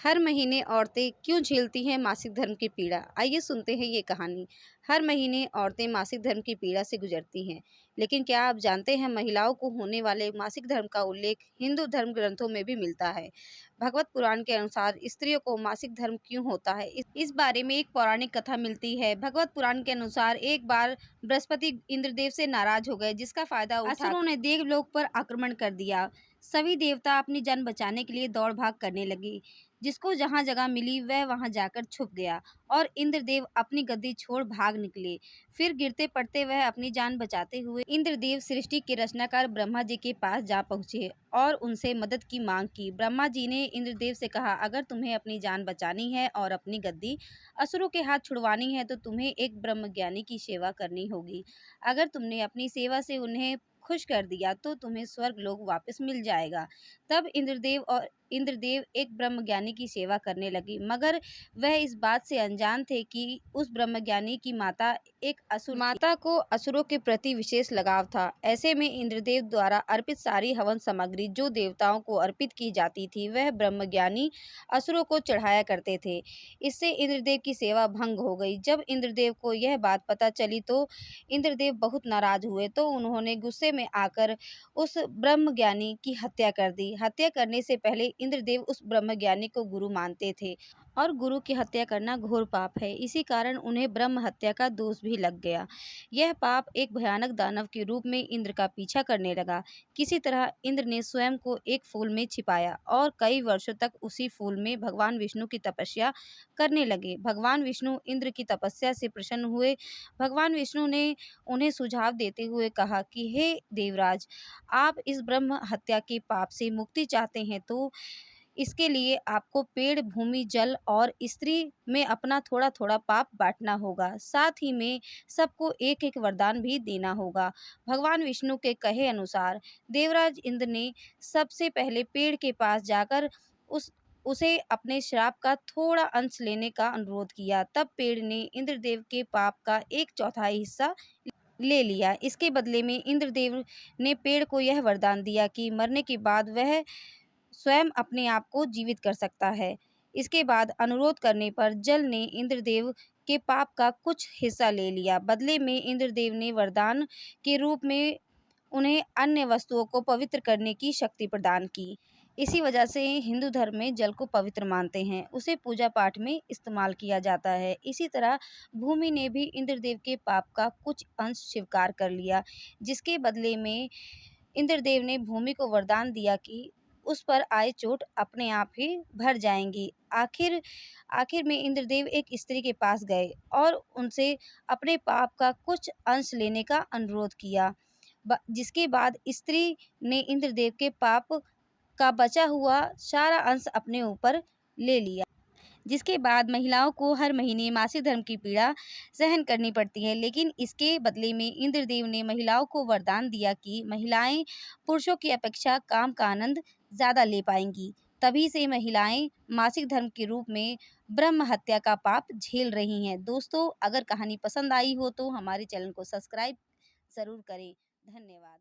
हर महीने औरतें क्यों झेलती हैं मासिक धर्म की पीड़ा? आइए सुनते हैं ये कहानी। हर महीने औरतें मासिक धर्म की पीड़ा से गुजरती हैं, लेकिन क्या आप जानते हैं महिलाओं को होने वाले मासिक धर्म का उल्लेख हिंदू धर्म ग्रंथों में भी मिलता है। भगवत पुराण के अनुसार स्त्रियों को मासिक धर्म क्यों होता है, इस बारे में एक पौराणिक कथा मिलती है। भगवत पुराण के अनुसार एक बार बृहस्पति इंद्रदेव से नाराज हो गए, जिसका फायदा उठा असुरों ने देवलोक पर आक्रमण कर दिया। सभी देवता अपनी जान बचाने के लिए दौड़ भाग करने लगे। जिसको जहाँ जगह मिली वह वहाँ जाकर छुप गया और इंद्रदेव अपनी गद्दी छोड़ भाग निकले। फिर गिरते पड़ते वह अपनी जान बचाते हुए इंद्रदेव सृष्टि के रचनाकार ब्रह्मा जी के पास जा पहुँचे और उनसे मदद की मांग की। ब्रह्मा जी ने इंद्रदेव से कहा, अगर तुम्हें अपनी जान बचानी है और अपनी गद्दी असुरों के हाथ छुड़वानी है तो तुम्हें एक ब्रह्मज्ञानी की सेवा करनी होगी। अगर तुमने अपनी सेवा से उन्हें खुश कर दिया तो तुम्हें स्वर्ग लोक वापस मिल जाएगा। तब इंद्रदेव एक ब्रह्मज्ञानी की सेवा करने लगे, मगर वह इस बात से अनजान थे कि उस ब्रह्मज्ञानी की माता एक असुर थी। माता को असुरों के प्रति विशेष लगाव था। ऐसे में इंद्रदेव द्वारा अर्पित सारी हवन सामग्री जो देवताओं को अर्पित की जाती थी वह ब्रह्मज्ञानी असुरों को चढ़ाया करते थे। इससे इंद्रदेव की सेवा भंग हो गई। जब इंद्रदेव को यह बात पता चली तो इंद्रदेव बहुत नाराज हुए, तो उन्होंने गुस्से में आकर उस ब्रह्मज्ञानी की हत्या कर दी। हत्या करने से पहले इंद्रदेव उस ब्रह्मज्ञानी को गुरु मानते थे और गुरु की हत्या करना घोर पाप है। इसी कारण उन्हें ब्रह्म हत्या का दोष भी लग गया। यह पाप एक भयानक दानव के रूप में इंद्र का पीछा करने लगा। किसी तरह इंद्र ने स्वयं को एक फूल में छिपाया और कई वर्षों तक उसी फूल में भगवान विष्णु की तपस्या करने लगे। भगवान विष्णु इंद्र की तपस्या से प्रसन्न हुए। भगवान विष्णु ने उन्हें सुझाव देते हुए कहा कि हे देवराज, आप इस ब्रह्म हत्या के पाप से मुक्ति चाहते हैं तो इसके लिए आपको पेड़, भूमि, जल और स्त्री में अपना थोड़ा थोड़ा पाप बांटना होगा। साथ ही में सबको एक एक वरदान भी देना होगा। भगवान विष्णु के कहे अनुसार देवराज इंद्र ने सबसे पहले पेड़ के पास जाकर उसे अपने श्राप का थोड़ा अंश लेने का अनुरोध किया। तब पेड़ ने इंद्रदेव के पाप का एक चौथाई हिस्सा ले लिया। इसके बदले में इंद्रदेव ने पेड़ को यह वरदान दिया कि मरने के बाद वह स्वयं अपने आप को जीवित कर सकता है। इसके बाद अनुरोध करने पर जल ने इंद्रदेव के पाप का कुछ हिस्सा ले लिया। बदले में इंद्रदेव ने वरदान के रूप में उन्हें अन्य वस्तुओं को पवित्र करने की शक्ति प्रदान की। इसी वजह से हिंदू धर्म में जल को पवित्र मानते हैं। उसे पूजा पाठ में इस्तेमाल किया जाता है। इसी तरह भूमि ने भी इंद्रदेव के पाप का कुछ अंश स्वीकार कर लिया, जिसके बदले में इंद्रदेव ने भूमि को वरदान दिया कि उस पर आए चोट अपने आप ही भर जाएंगी। आखिर आखिर में इंद्रदेव एक स्त्री के पास गए और उनसे अपने पाप का कुछ अंश लेने का अनुरोध किया। जिसके बाद स्त्री ने इंद्रदेव के पाप का बचा हुआ सारा अंश अपने ऊपर ले लिया। जिसके बाद महिलाओं को हर महीने मासिक धर्म की पीड़ा सहन करनी पड़ती है, लेकिन इसके बदले में इंद्रदेव ने महिलाओं को वरदान दिया कि महिलाएं पुरुषों की अपेक्षा काम का आनंद ज़्यादा ले पाएंगी। तभी से महिलाएं मासिक धर्म के रूप में ब्रह्म हत्या का पाप झेल रही हैं। दोस्तों, अगर कहानी पसंद आई हो तो हमारे चैनल को सब्सक्राइब ज़रूर करें। धन्यवाद।